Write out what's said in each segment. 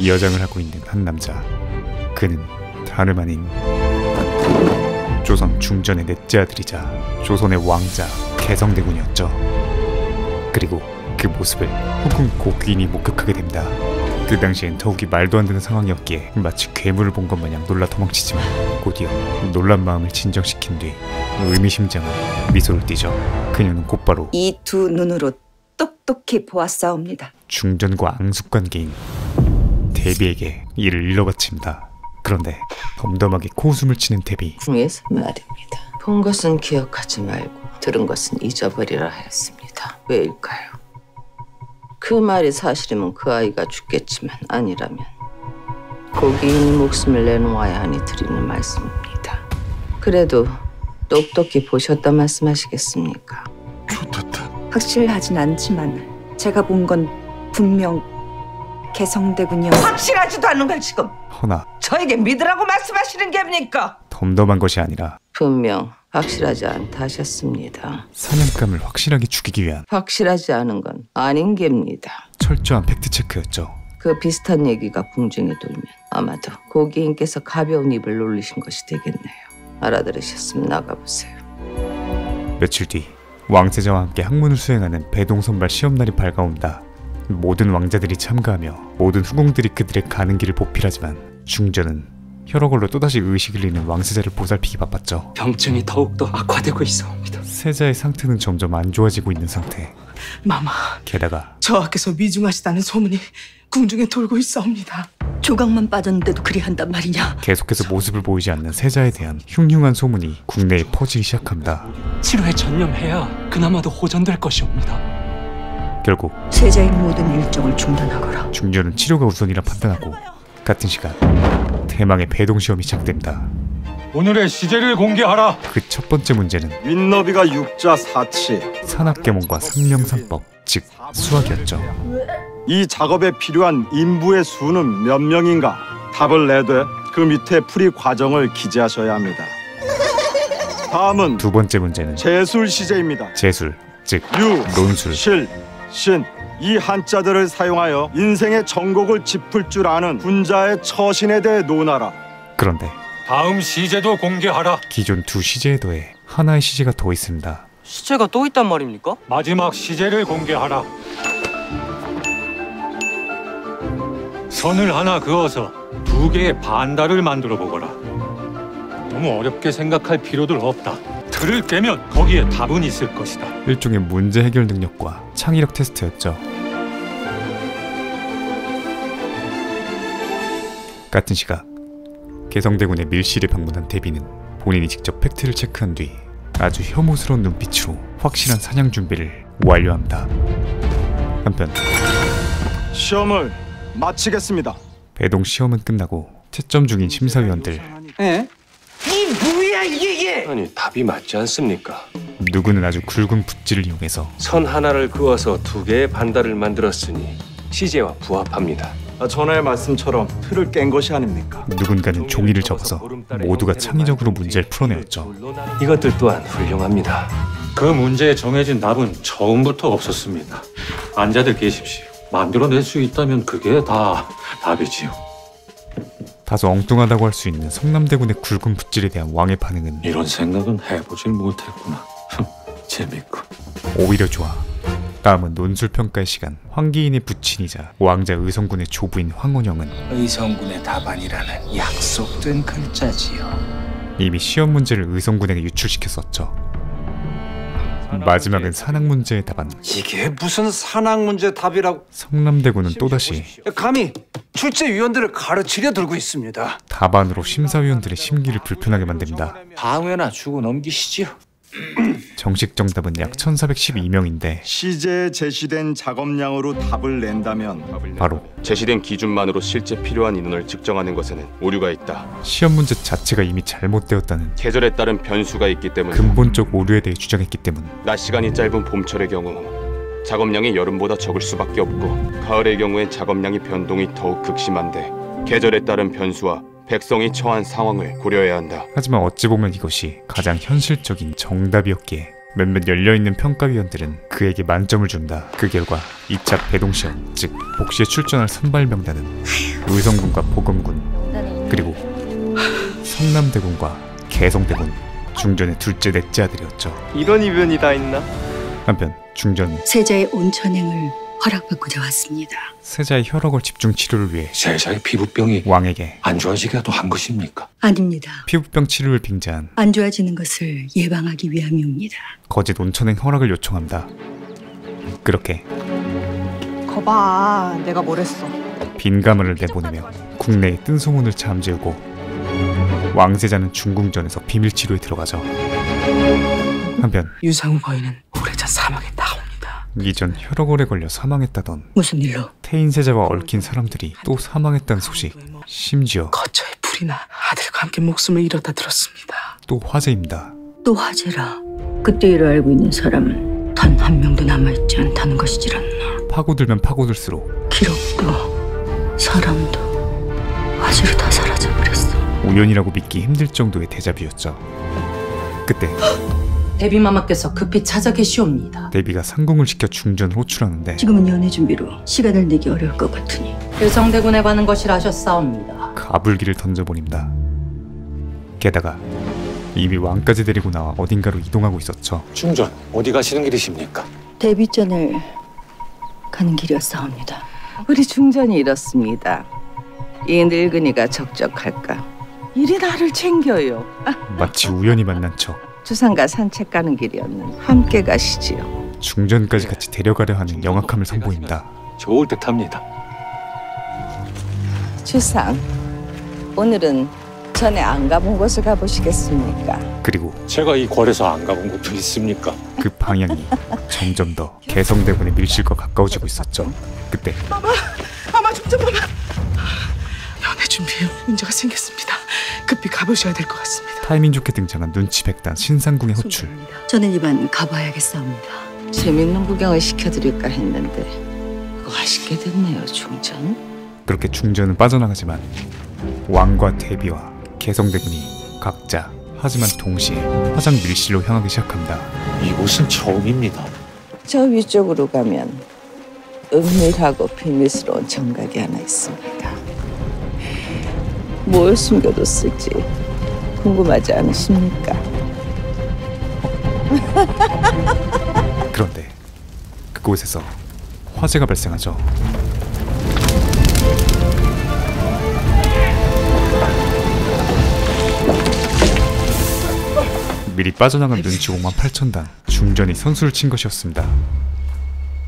여장을 하고 있는 한 남자. 그는 다름 아닌 조선 중전의 넷째 아들이자 조선의 왕자 개성대군이었죠. 그리고 그 모습을 후궁 고귀인이 목격하게 됩니다. 그 당시엔 더욱이 말도 안 되는 상황이었기에 마치 괴물을 본 것 마냥 놀라 도망치지만 곧이어 놀란 마음을 진정시킨 뒤 의미심장한 미소를 띠죠. 그녀는 곧바로 이 두 눈으로 똑똑히 보았사옵니다. 중전과 앙숙관계인 대비에게 이를 일러바칩니다. 그런데 덤덤하게 코웃음을 치는 대비. 궁에서 말입니다. 본 것은 기억하지 말고 들은 것은 잊어버리라 하였습니다. 왜일까요? 그 말이 사실이면 그 아이가 죽겠지만 아니라면 고기인이 목숨을 내놓아야 하니 드리는 말씀입니다. 그래도 똑똑히 보셨다 말씀하시겠습니까? 좋다. 확실하진 않지만 제가 본 건 분명 개성대군이었. 확실하지도 않은 걸 지금 허나 저에게 믿으라고 말씀하시는 겁니까? 덤덤한 것이 아니라 분명 확실하지 않다 하셨습니다. 사냥감을 확실하게 죽이기 위한 확실하지 않은 건 아닌 겁니다. 철저한 팩트체크였죠. 그 비슷한 얘기가 궁중에 돌면 아마도 고기인께서 가벼운 입을 놀리신 것이 되겠네요. 알아들으셨으면 나가보세요. 며칠 뒤 왕세자와 함께 학문을 수행하는 배동선발 시험날이 밝아온다. 모든 왕자들이 참가하며 모든 후궁들이 그들의 가는 길을 보필하지만 중전은 혈어걸로 또다시 의식을 잃는 왕세자를 보살피기 바빴죠. 병증이 더욱더 악화되고 있어옵니다. 세자의 상태는 점점 안 좋아지고 있는 상태. 마마, 게다가 저하께서 미중하시다는 소문이 궁중에 돌고 있사옵니다. 조각만 빠졌는데도 그리한단 말이냐. 계속해서 모습을 보이지 않는 세자에 대한 흉흉한 소문이 국내에 퍼지기 시작합니다. 치료에 전념해야 그나마도 호전될 것이옵니다. 결국 세자의 모든 일정을 중단하거라. 중전은 치료가 우선이라 판단하고 같은 시간 대망의 배동시험이 시작됩니다. 오늘의 시제를 공개하라. 그 첫 번째 문제는 윗너비가 육자 사치, 산학계몽과 상명상법, 즉 수학이었죠. 이 작업에 필요한 인부의 수는 몇 명인가? 답을 내되 그 밑에 풀이 과정을 기재하셔야 합니다. 다음은 두 번째 문제는 재술 시제입니다. 재술, 즉 유, 논술, 실, 신, 이 한자들을 사용하여 인생의 전곡을 짚을 줄 아는 군자의 처신에 대해 논하라. 그런데 다음 시제도 공개하라. 기존 두 시제에 더해 하나의 시제가 더 있습니다. 시체가 또 있단 말입니까? 마지막 시제를 공개하라. 선을 하나 그어서 두 개의 반달을 만들어 보거라. 너무 어렵게 생각할 필요도 없다. 틀을 깨면 거기에 답은 있을 것이다. 일종의 문제 해결 능력과 창의력 테스트였죠. 같은 시각 개성대군의 밀실에 방문한 대비는 본인이 직접 팩트를 체크한 뒤 아주 혐오스러운 눈빛으로 확실한 사냥 준비를 완료합니다. 한편 시험을 마치겠습니다. 배동 시험은 끝나고 채점 중인 심사위원들. 이 뭐야 이게? 아니 답이 맞지 않습니까? 누구는 아주 굵은 붓질을 이용해서 선 하나를 그어서 두 개의 반달을 만들었으니 시제와 부합합니다. 전하의 말씀처럼 틀을 깬 것이 아닙니까? 누군가는 종이를 접어서 모두가 창의적으로 문제를 풀어내었죠. 이것들 또한 훌륭합니다. 그 문제에 정해진 답은 처음부터 없었습니다. 앉아들 계십시오. 만들어낼 수 있다면 그게 다 답이지요. 다소 엉뚱하다고 할 수 있는 성남대군의 굵은 붓질에 대한 왕의 반응은 이런 생각은 해보질 못했구나. 재밌군. 오히려 좋아. 다음은 논술평가의 시간. 황기인의 부친이자 왕자 의성군의 조부인 황원영은 의성군의 답안이라는 약속된 글자지요. 이미 시험 문제를 의성군에게 유출시켰었죠. 마지막은 산악 문제의 답안. 이게 무슨 산악 문제 답이라고? 성남대군은 또다시 감히 출제위원들을 가르치려 들고 있습니다. 답안으로 심사위원들의 심기를 불편하게 만듭니다. 방해나 주고 넘기시지요. 정식 정답은 약 1412명인데 시제에 제시된 작업량으로 답을 낸다면 바로 제시된 기준만으로 실제 필요한 인원을 측정하는 것에는 오류가 있다. 시험 문제 자체가 이미 잘못되었다는 계절에 따른 변수가 있기 때문 근본적 오류에 대해 주장했기 때문 낮 시간이 짧은 봄철의 경우 작업량이 여름보다 적을 수밖에 없고 가을의 경우엔 작업량이 변동이 더욱 극심한데 계절에 따른 변수와 백성이 처한 상황을 고려해야 한다. 하지만 어찌 보면 이것이 가장 현실적인 정답이었기에 몇몇 열려있는 평가위원들은 그에게 만점을 준다. 그 결과 2차 배동시험, 즉 복시에 출전할 선발 명단은 의성군과 보검군, 그리고 성남대군과 개성대군, 중전의 둘째 넷째 아들이었죠. 이런 이변이 다 있나? 한편 중전은 세자의 온천행을 허락받고자 왔습니다. 세자의 혈액을 집중 치료를 위해 세자의 피부병이 왕에게 안 좋아지게라도 한 것입니까? 아닙니다. 피부병 치료를 빙자한 안 좋아지는 것을 예방하기 위함입니다. 거짓 온천행 허락을 요청합니다. 그렇게 거봐, 내가 뭘 했어. 빈가문을 내보내며 국내의 뜬 소문을 잠재우고 왕세자는 중궁전에서 비밀 치료에 들어가죠. 한편 유상우 거인은 오래전 사망했다옵니다. 이전 혈액오래 걸려 사망했다던 무슨 일로? 태인세자와 얽힌 사람들이 또 사망했다는 소식, 심지어 거처에 불이 나 아들과 함께 목숨을 잃었다 들었습니다. 또 화제입니다. 또 화제라. 그때 일을 알고 있는 사람은 단 한 명도 남아있지 않다는 것이질 않나. 파고들면 파고들수록 기록도 사람도 화재로 다 사라져버렸어. 우연이라고 믿기 힘들 정도의 대자뷰였죠. 그때 대비마마께서 급히 찾아 계시옵니다. 대비가 상궁을 시켜 중전을 호출하는데 지금은 연애 준비로 시간을 내기 어려울 것 같으니 의성대군에 가는 것이라 하셨사옵니다. 가불기를 던져버립니다. 게다가 이미 왕까지 데리고 나와 어딘가로 이동하고 있었죠. 중전, 어디 가시는 길이십니까? 데뷔전을 가는 길이었사옵니다. 우리 중전이 이렇습니다. 이 늙은이가 적적할까? 이리 나를 챙겨요. 마치 우연히 만난 척 주상가 산책 가는 길이었는데 함께 가시지요. 중전까지 같이 데려가려 하는 영악함을 선보입니다. 좋을 듯합니다. 주상, 오늘은 전에 안 가본 곳을 가보시겠습니까? 그리고 제가 이 궐에서 안 가본 곳도 있습니까? 그 방향이 점점 더 개성대군의 밀실과 가까워지고 있었죠. 그때 아마 좀 봐봐. 연애 준비에 문제가 생겼습니다. 급히 가보셔야 될 것 같습니다. 타이밍 좋게 등장한 눈치 백단 신상궁의 호출. 저는 이만 가봐야겠사옵니다. 재밌는 구경을 시켜드릴까 했는데 그거 아쉽게 됐네요, 중전. 그렇게 중전은 빠져나가지만 왕과 대비와 개성대군이 각자 하지만 동시에 화장 밀실로 향하기 시작합니다. 이곳은 처음입니다. 저 위쪽으로 가면 은밀하고 비밀스러운 정각이 하나 있습니다. 뭘 숨겨뒀을지 궁금하지 않으십니까? 그런데 그곳에서 화재가 발생하죠. 미리 빠져나간 눈치 58,000단, 중전이 선수를 친 것이었습니다.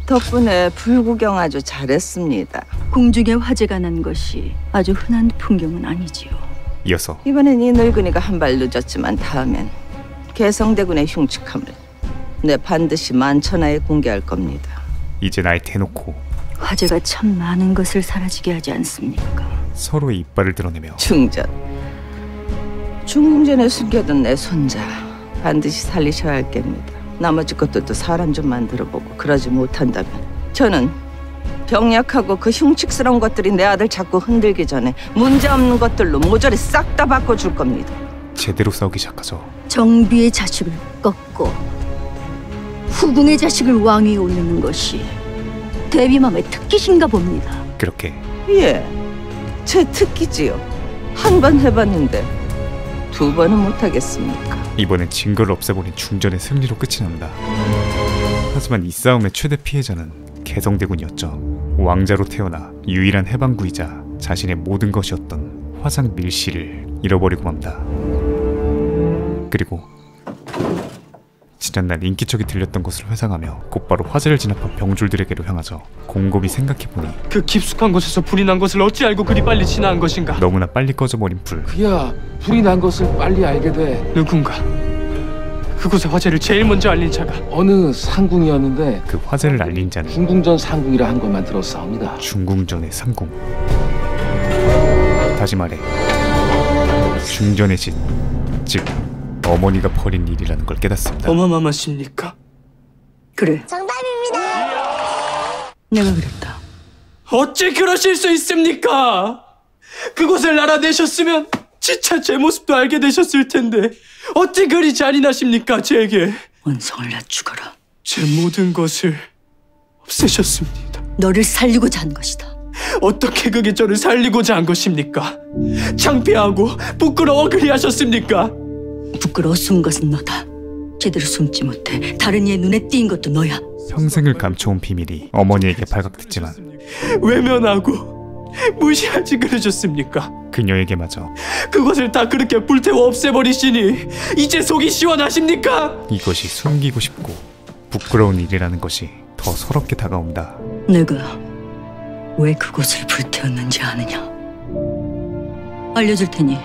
덕분에 불구경 아주 잘했습니다. 궁중에 화재가 난 것이 아주 흔한 풍경은 아니지요. 이어서 이번엔 이 늙은이가 한 발 늦었지만 다음엔 개성대군의 흉측함을 내 반드시 만천하에 공개할 겁니다. 이제 날 대놓고 화재가 참 많은 것을 사라지게 하지 않습니까? 서로의 이빨을 드러내며 중전, 중궁전에 숨겨둔 내 손자 반드시 살리셔야 할 겁니다. 나머지 것들도 사람 좀 만들어보고 그러지 못한다면 저는 병약하고 그 흉측스러운 것들이 내 아들 자꾸 흔들기 전에 문제없는 것들로 모조리 싹 다 바꿔줄 겁니다. 제대로 싸우기 시작하죠. 정비의 자식을 꺾고 후궁의 자식을 왕위에 올리는 것이 대비맘의 특기신가 봅니다. 그렇게 예, 제 특기지요. 한 번 해봤는데 2번은 못하겠습니까? 이번엔 증거를 없애버린 중전의 승리로 끝이 납니다. 하지만 이 싸움의 최대 피해자는 개성대군이었죠. 왕자로 태어나 유일한 해방구이자 자신의 모든 것이었던 화장 밀실을 잃어버리고 맙니다. 그리고 지난날 인기척이 들렸던 것을 회상하며 곧바로 화재를 진압한 병졸들에게로 향하죠. 곰곰이 생각해보니 그 깊숙한 곳에서 불이 난 것을 어찌 알고 그리 빨리 지나간 것인가? 너무나 빨리 꺼져버린 불. 그야 불이 난 것을 빨리 알게 돼. 누군가 그곳의 화재를 제일 먼저 알린 자가 어느 상궁이었는데 그 화재를 알린 자는 중궁전 상궁이라 한 것만 들었사옵니다. 중궁전의 상궁. 다시 말해 중전의 진, 즉 어머니가 벌인 일이라는 걸 깨닫습니다. 어마마마십니까? 그래, 정답입니다. 내가 그랬다. 어찌 그러실 수 있습니까? 그곳을 알아내셨으면 진짜 제 모습도 알게 되셨을 텐데 어찌 그리 잔인하십니까, 제게? 원성을 낮추거라. 제 모든 것을 없애셨습니다. 너를 살리고자 한 것이다. 어떻게 그게 저를 살리고자 한 것입니까? 창피하고 부끄러워 그리하셨습니까? 부끄러워 숨은 것은 너다. 제대로 숨지 못해 다른 이의 눈에 띄인 것도 너야. 평생을 감춰온 비밀이 어머니에게 발각됐지만 외면하고 무시하지 그러셨습니까? 그녀에게마저 그것을 다 그렇게 불태워 없애버리시니 이제 속이 시원하십니까? 이것이 숨기고 싶고 부끄러운 일이라는 것이 더 서럽게 다가온다. 내가 왜 그곳을 불태웠는지 아느냐? 알려줄 테니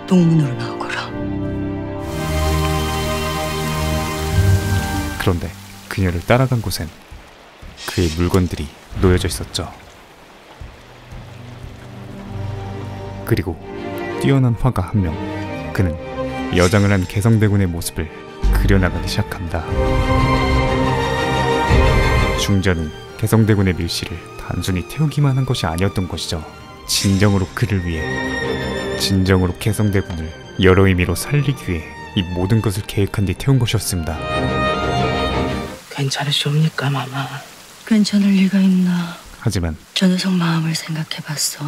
동문으로 나오거라. 그런데 그녀를 따라간 곳엔 그의 물건들이 놓여져 있었죠. 그리고 뛰어난 화가 한 명. 그는 여장을 한 개성대군의 모습을 그려나가기 시작한다. 중전은 개성대군의 밀실을 단순히 태우기만 한 것이 아니었던 것이죠. 진정으로 그를 위해, 진정으로 개성대군을 여러 의미로 살리기 위해 이 모든 것을 계획한 뒤 태운 것이었습니다. 괜찮으시옵니까, 마마? 괜찮을 리가 있나? 하지만 저 녀석 마음을 생각해봤어.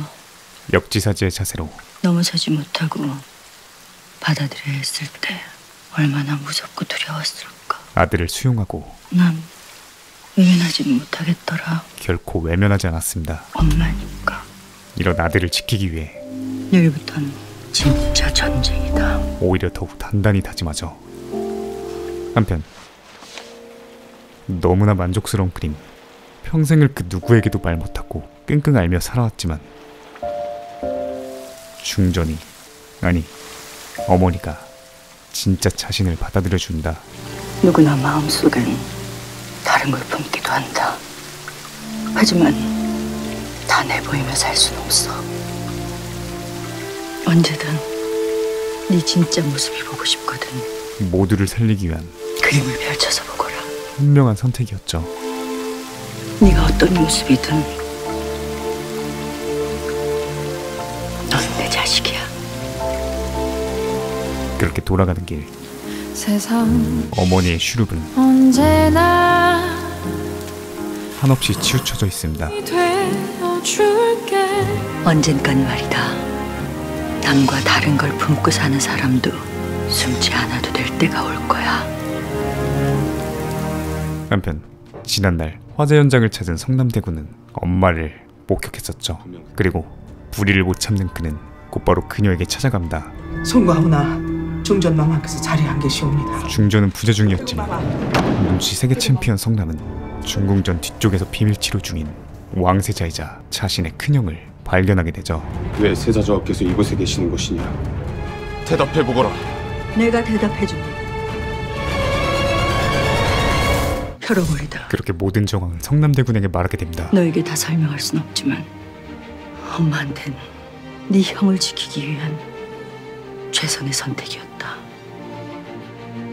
역지사지의 자세로 넘어서지 못하고 받아들여야 했을 때 얼마나 무섭고 두려웠을까. 아들을 수용하고 난 외면하지 못하겠더라. 결코 외면하지 않았습니다. 엄마니까. 이런 아들을 지키기 위해 내일부터는 진짜 전쟁이다. 오히려 더욱 단단히 다짐하죠. 한편 너무나 만족스러운 그림. 평생을 그 누구에게도 말 못하고 끙끙 앓며 살아왔지만 중전이, 아니 어머니가 진짜 자신을 받아들여준다. 누구나 마음속엔 다른 걸 품기도 한다. 하지만 다 내보이며 살 수는 없어. 언제든 네 진짜 모습이 보고 싶거든. 모두를 살리기 위한 그림을 펼쳐서 보거라. 현명한 선택이었죠. 네가 어떤 모습이든 넌 내 자식이야. 그렇게 돌아가는 길, 세상 어머니의 슈룹은 언제나 한없이 치우쳐져 있습니다. 되어줄게. 언젠간 말이다. 남과 다른 걸 품고 사는 사람도 숨지 않아도 될 때가 올 거야. 한편 지난날 화재 현장을 찾은 성남대군은 엄마를 목격했었죠. 그리고 불의를 못 참는 그는 곧바로 그녀에게 찾아갑니다. 송구하오나 중전 마마께서 자리에 안 계시옵니다. 중전은 부재 중이었지만 눈치 세계 챔피언 성남은 중궁전 뒤쪽에서 비밀 치료 중인 왕세자이자 자신의 큰형을 발견하게 되죠. 왜 세자저하께서 이곳에 계시는 것이냐? 대답해보거라. 내가 대답해준다. 펴러버리다. 그렇게 모든 정황을 성남대군에게 말하게 됩니다. 너에게 다 설명할 순 없지만 엄마한텐 네 형을 지키기 위한 최선의 선택이었다.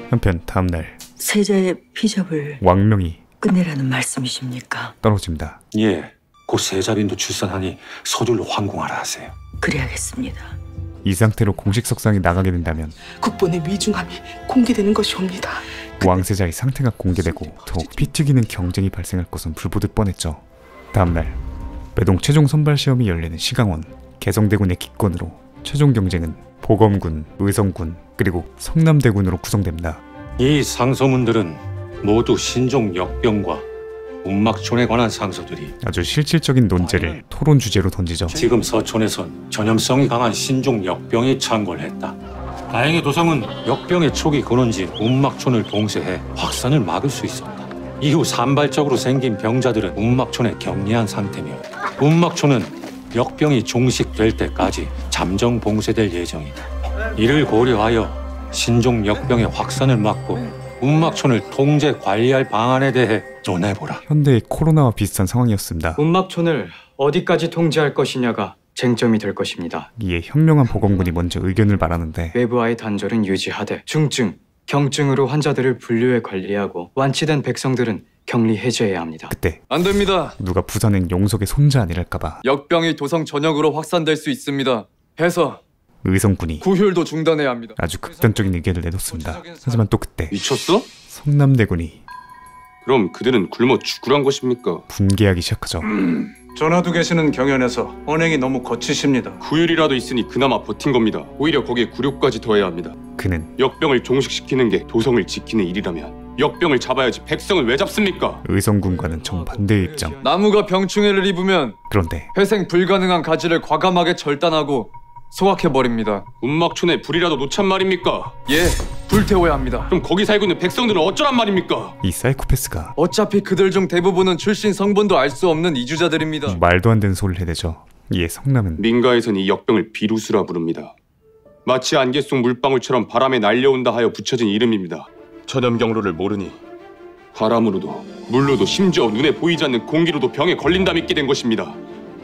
한편 다음날 세자의 피접을 왕명이 끝내라는 말씀이십니까? 떨어집니다. 예, 곧 세자빈도 출산하니 서둘러 황궁하라 하세요. 그래야겠습니다. 이 상태로 공식 석상에 나가게 된다면 국본의 위중함이 공개되는 것이옵니다. 왕세자의 상태가 공개되고 더욱 피 튀기는 경쟁이 발생할 것은 불보듯 뻔했죠. 다음날 매동 최종 선발 시험이 열리는 시강원, 개성대군의 기권으로 최종 경쟁은 보검군, 의성군, 그리고 성남대군으로 구성됩니다. 이 상소문들은 모두 신종 역병과 운막촌에 관한 상소들이 아주 실질적인 논제를 토론 주제로 던지죠. 지금 서촌에선 전염성이 강한 신종 역병이 창궐 했다. 다행히 도성은 역병의 초기 근원지인 운막촌을 봉쇄해 확산을 막을 수 있었다. 이후 산발적으로 생긴 병자들은 운막촌에 격리한 상태며 운막촌은 역병이 종식될 때까지 잠정 봉쇄될 예정이다. 이를 고려하여 신종 역병의 확산을 막고 운막촌을 통제 관리할 방안에 대해 논해보라. 현대의 코로나와 비슷한 상황이었습니다. 운막촌을 어디까지 통제할 것이냐가 쟁점이 될 것입니다. 이에 현명한 보건군이 먼저 의견을 말하는데 외부와의 단절은 유지하되 중증, 경증으로 환자들을 분류해 관리하고 완치된 백성들은 격리 해제해야 합니다. 그때 안 됩니다. 누가 부산행 용석의 손자 아니랄까봐 역병이 도성 전역으로 확산될 수 있습니다. 해서 의성군이 구휼도 중단해야 합니다. 아주 극단적인 의견을 내놓습니다. 하지만 또 그때 미쳤어? 성남대군이 그럼 그들은 굶어 죽으란 것입니까? 분개하기 시작하죠. 전하도 계시는 경연에서 언행이 너무 거치십니다. 구휼이라도 있으니 그나마 버틴 겁니다. 오히려 거기에 굴욕까지 더해야 합니다. 그는 역병을 종식시키는 게 도성을 지키는 일이라면 역병을 잡아야지 백성을 왜 잡습니까? 의성군과는 정반대의 입장. 나무가 병충해를 입으면 그런데 회생 불가능한 가지를 과감하게 절단하고 소각해버립니다. 운막촌에 불이라도 놓잔 말입니까? 예, 불태워야 합니다. 그럼 거기 살고 있는 백성들은 어쩌란 말입니까? 이 사이코패스가 어차피 그들 중 대부분은 출신 성분도 알 수 없는 이주자들입니다. 말도 안 되는 소리를 해대죠. 이에 성남은 민가에선 이 역병을 비루수라 부릅니다. 마치 안개 속 물방울처럼 바람에 날려온다 하여 붙여진 이름입니다. 전염경로를 모르니 바람으로도 물로도 심지어 눈에 보이지 않는 공기로도 병에 걸린다 믿게 된 것입니다.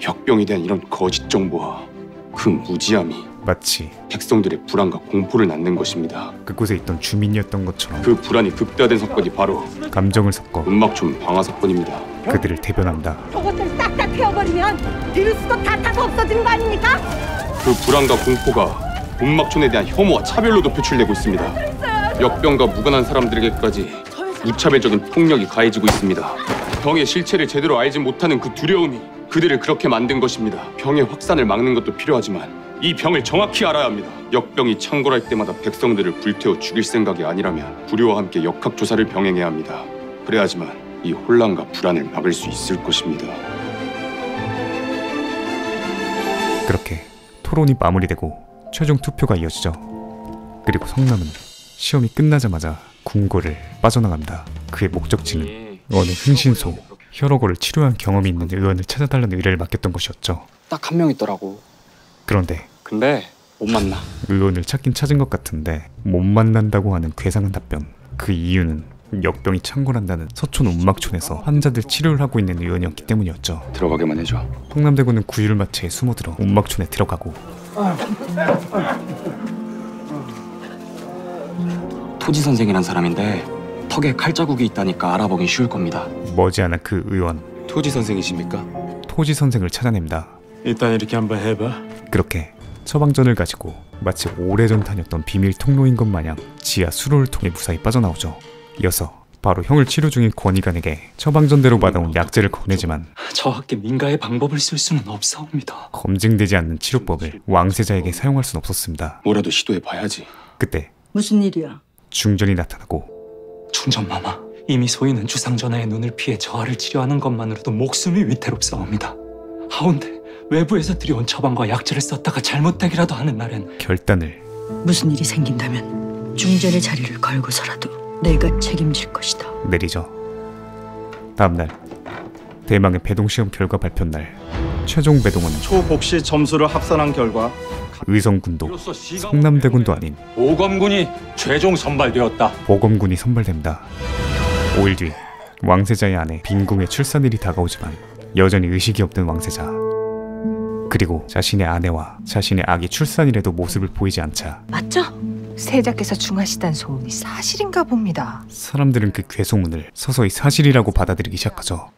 역병에 대한 이런 거짓 정보와 그 무지함이 마치 백성들의 불안과 공포를 낳는 것입니다. 그곳에 있던 주민이었던 것처럼 그 불안이 극대화된 사건이 바로 감정을 섞어 운막촌 방화 사건입니다. 그들을 대변한다. 저것을 싹 다 태워버리면 비루스도 다 타서 없어지는 거 아닙니까? 그 불안과 공포가 운막촌에 대한 혐오와 차별로도 표출되고 있습니다. 역병과 무관한 사람들에게까지 무차별적인 폭력이 가해지고 있습니다. 병의 실체를 제대로 알지 못하는 그 두려움이 그들을 그렇게 만든 것입니다. 병의 확산을 막는 것도 필요하지만 이 병을 정확히 알아야 합니다. 역병이 창궐할 때마다 백성들을 불태워 죽일 생각이 아니라면 불효와 함께 역학조사를 병행해야 합니다. 그래야지만 이 혼란과 불안을 막을 수 있을 것입니다. 그렇게 토론이 마무리되고 최종 투표가 이어지죠. 그리고 성남은 시험이 끝나자마자 궁궐을 빠져나갑니다. 그의 목적지는 어느 흥신소, 혈어고를 치료한 경험이 있는 의원을 찾아달라는 의뢰를 맡겼던 것이었죠. 딱 한 명 있더라고. 그런데 근데 못 만나. 의원을 찾긴 찾은 것 같은데 못 만난다고 하는 괴상한 답변. 그 이유는 역병이 창궐한다는 서촌 운막촌에서 환자들 치료를 하고 있는 의원이었기 때문이었죠. 들어가게만 해줘. 성남대군은 구휼을 마치에 숨어들어 운막촌에 들어가고 토지 선생이란 사람인데 턱에 칼자국이 있다니까 알아보긴 쉬울 겁니다. 머지않아 그 의원 토지 선생이십니까? 토지 선생을 찾아냅니다. 일단 이렇게 한번 해봐. 그렇게 처방전을 가지고 마치 오래전 다녔던 비밀 통로인 것 마냥 지하 수로를 통해 무사히 빠져나오죠. 이어서 바로 형을 치료 중인 권위관에게 처방전대로 받아온 약재를 건네지만 저밖에 민가의 방법을 쓸 수는 없사옵니다. 검증되지 않는 치료법을 왕세자에게 사용할 수는 없었습니다. 뭐라도 시도해봐야지. 그때 무슨 일이야? 중전이 나타나고 충전마마, 이미 소인은 주상전하의 눈을 피해 저하를 치료하는 것만으로도 목숨이 위태롭사옵니다. 하온데 외부에서 들여온 처방과 약재를 썼다가 잘못되기라도 하는 날엔 결단을 무슨 일이 생긴다면 중전의 자리를 걸고서라도 내가 책임질 것이다. 내리죠. 다음날 대망의 배동시험 결과 발표 날 최종 배동은 초복시 점수를 합산한 결과 의성군도 성남대군도 아닌 보검군이 최종 선발되었다. 보검군이 선발됩니다. 5일 뒤 왕세자의 아내 빈궁의 출산일이 다가오지만 여전히 의식이 없는 왕세자. 그리고 자신의 아내와 자신의 아기 출산일에도 모습을 보이지 않자 맞죠? 세자께서 중하시단 소문이 사실인가 봅니다. 사람들은 그 괴소문을 서서히 사실이라고 받아들이기 시작하죠.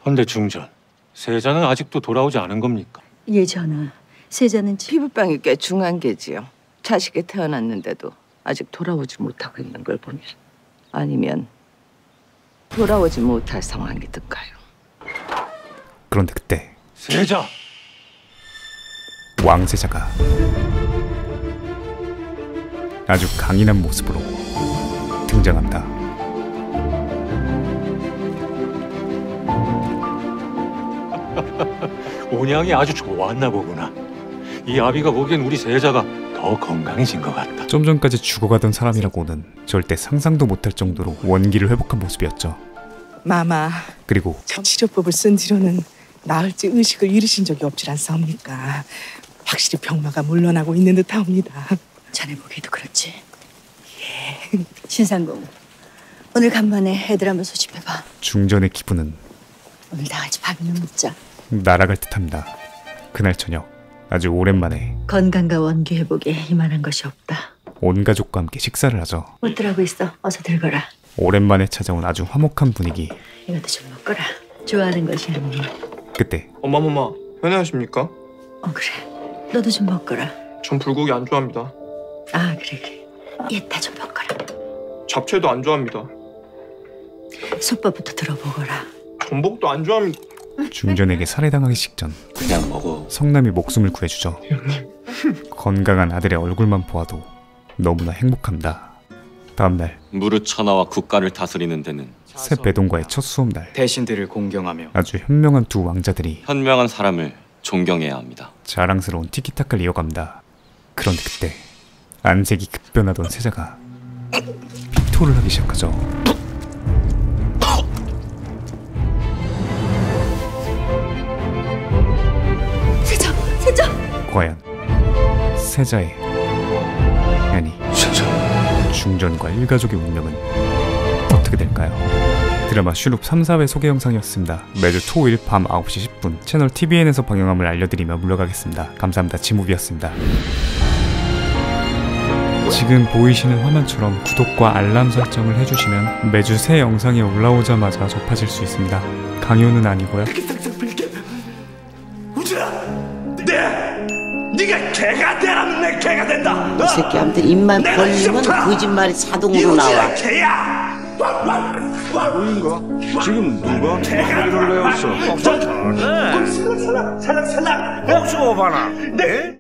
헌데 중전, 세자는 아직도 돌아오지 않은 겁니까? 예, 전하. 세자는 피부병이 꽤 중한 게지요. 자식이 태어났는데도 아직 돌아오지 못하고 있는 걸 보면 아니면 돌아오지 못할 상황이든가요. 그런데 그때 세자! 왕세자가 아주 강인한 모습으로 등장합니다. 온양이 아주 좋았나 보구나. 이 아비가 보기엔 우리 세자가 더 건강해진 것 같다. 좀 전까지 죽어가던 사람이라고는 절대 상상도 못할 정도로 원기를 회복한 모습이었죠. 마마, 그리고 저 치료법을 쓴 뒤로는 나을지 의식을 잃으신 적이 없질 않사옵니까? 확실히 병마가 물러나고 있는 듯하옵니다. 자네 보기에도 그렇지? 예. 신상공, 오늘 간만에 애들 한번 소집해봐. 중전의 기분은 오늘 다 같이 밥이나 먹자. 날아갈 듯합니다. 그날 저녁 아주 오랜만에 건강과 원기 회복에 이만한 것이 없다. 온 가족과 함께 식사를 하죠. 못들 하고 있어. 어서 들거라. 오랜만에 찾아온 아주 화목한 분위기. 이것도 좀 먹거라. 좋아하는 것이야 뭐. 그때 엄마, 안녕하십니까? 그래. 너도 좀 먹거라. 전 불고기 안 좋아합니다. 아 그래. 얘다 좀 먹거라. 잡채도 안 좋아합니다. 솥밥부터 들어보거라. 전복도 안 좋아합니다. 중전에게 살해당하기 직전 그냥 먹어. 성남이 목숨을 구해주죠. 건강한 아들의 얼굴만 보아도 너무나 행복합니다. 다음날 무릇 천하와 국가를 다스리는 데는 새 배동과의 첫 수업날, 대신들을 공경하며 아주 현명한 두 왕자들이 현명한 사람을 존경해야 합니다. 자랑스러운 티키타카를 이어갑니다. 그런데 그때 안색이 급변하던 세자가 픽토를 하기 시작하죠. 세자! 과연 세자의 아니 중전과 일가족의 운명은 어떻게 될까요? 드라마 슈룹 3, 4회 소개 영상이었습니다. 매주 토요일 밤 9시 10분 채널 TVN에서 방영함을 알려드리며 물러가겠습니다. 감사합니다. 지무비였습니다. 지금 보이시는 화면처럼 구독과 알람 설정을 해주시면 매주 새 영상이 올라오자마자 접하실 수 있습니다. 강요는 아니고요. 네가 개가 되라면 내 개가 된다. 이 새끼한테 입만 벌리면 거짓말이 자동으로 나와. 개야. 누구인가? 지금 누가 소리를 내었어? 살락 목숨 봐라.